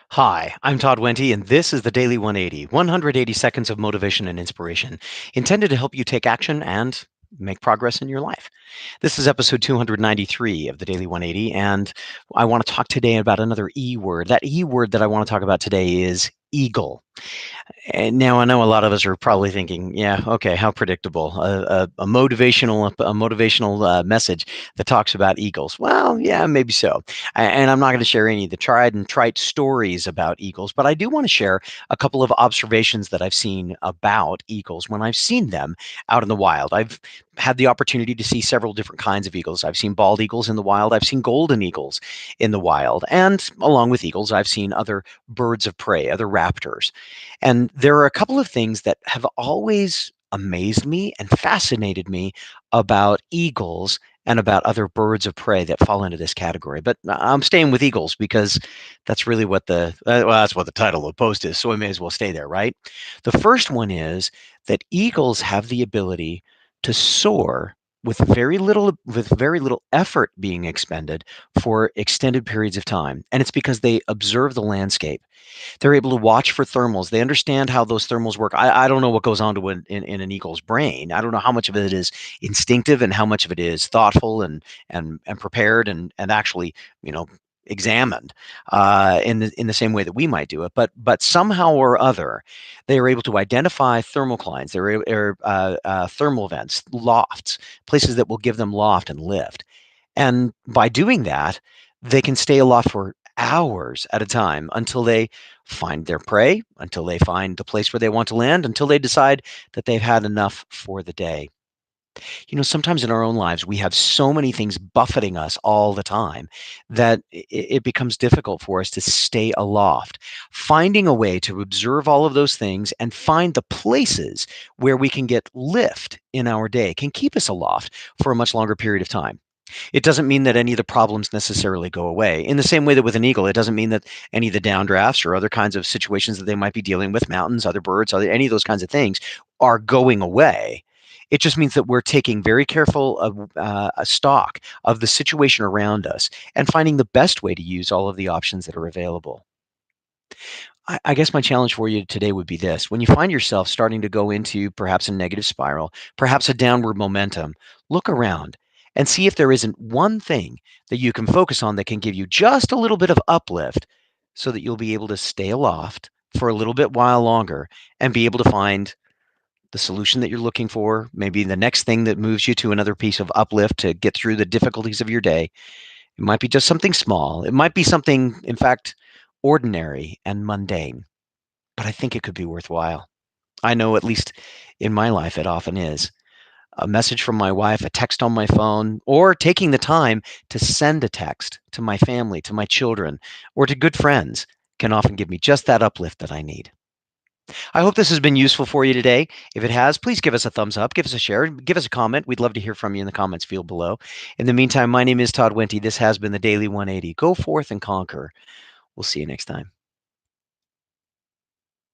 Hi, I'm Todd Wente, and this is the Daily 180 180 seconds of motivation and inspiration intended to help you take action and make progress in your life. This is episode 293 of the Daily 180, and I want to talk today about another E word. That E word that I want to talk about today is eagle. And now I know a lot of us are probably thinking, yeah, okay, how predictable. A motivational message that talks about eagles. Well, yeah, maybe so. And I'm not going to share any of the tried and trite stories about eagles, but I do want to share a couple of observations that I've seen about eagles when I've seen them out in the wild. I've had the opportunity to see several different kinds of eagles. I've seen bald eagles in the wild. I've seen golden eagles in the wild. And along with eagles, I've seen other birds of prey, other raptors. And there are a couple of things that have always amazed me and fascinated me about eagles and about other birds of prey that fall into this category. But I'm staying with eagles because that's really what that's what the title of the post is, so I may as well stay there, right? The first one is that eagles have the ability to soar with very little effort being expended for extended periods of time. And it's because they observe the landscape. They're able to watch for thermals. They understand how those thermals work. I don't know what goes on in an eagle's brain. I don't know how much of it is instinctive and how much of it is thoughtful and prepared and actually, you know, examined in the same way that we might do it. But somehow or other, they are able to identify thermoclines. Thermal vents, lofts, places that will give them loft and lift. And by doing that, they can stay aloft for hours at a time until they find their prey, until they find the place where they want to land, until they decide that they've had enough for the day. Sometimes in our own lives, we have so many things buffeting us all the time that it becomes difficult for us to stay aloft. Finding a way to observe all of those things and find the places where we can get lift in our day can keep us aloft for a much longer period of time. It doesn't mean that any of the problems necessarily go away. In the same way that with an eagle, it doesn't mean that any of the downdrafts or other kinds of situations that they might be dealing with, mountains, other birds, any of those kinds of things, are going away. It just means that we're taking very careful a stock of the situation around us and finding the best way to use all of the options that are available. I guess my challenge for you today would be this. When you find yourself starting to go into perhaps a negative spiral, perhaps a downward momentum, look around and see if there isn't one thing that you can focus on that can give you just a little bit of uplift so that you'll be able to stay aloft for a little bit while longer and be able to find the solution that you're looking for, maybe the next thing that moves you to another piece of uplift to get through the difficulties of your day. It might be just something small. It might be something, in fact, ordinary and mundane, but I think it could be worthwhile. I know, at least in my life, it often is. A message from my wife, a text on my phone, or taking the time to send a text to my family, to my children, or to good friends can often give me just that uplift that I need. I hope this has been useful for you today. If it has, please give us a thumbs up, give us a share, give us a comment. We'd love to hear from you in the comments field below. In the meantime, my name is Todd Wente. This has been the Daily 180. Go forth and conquer. We'll see you next time.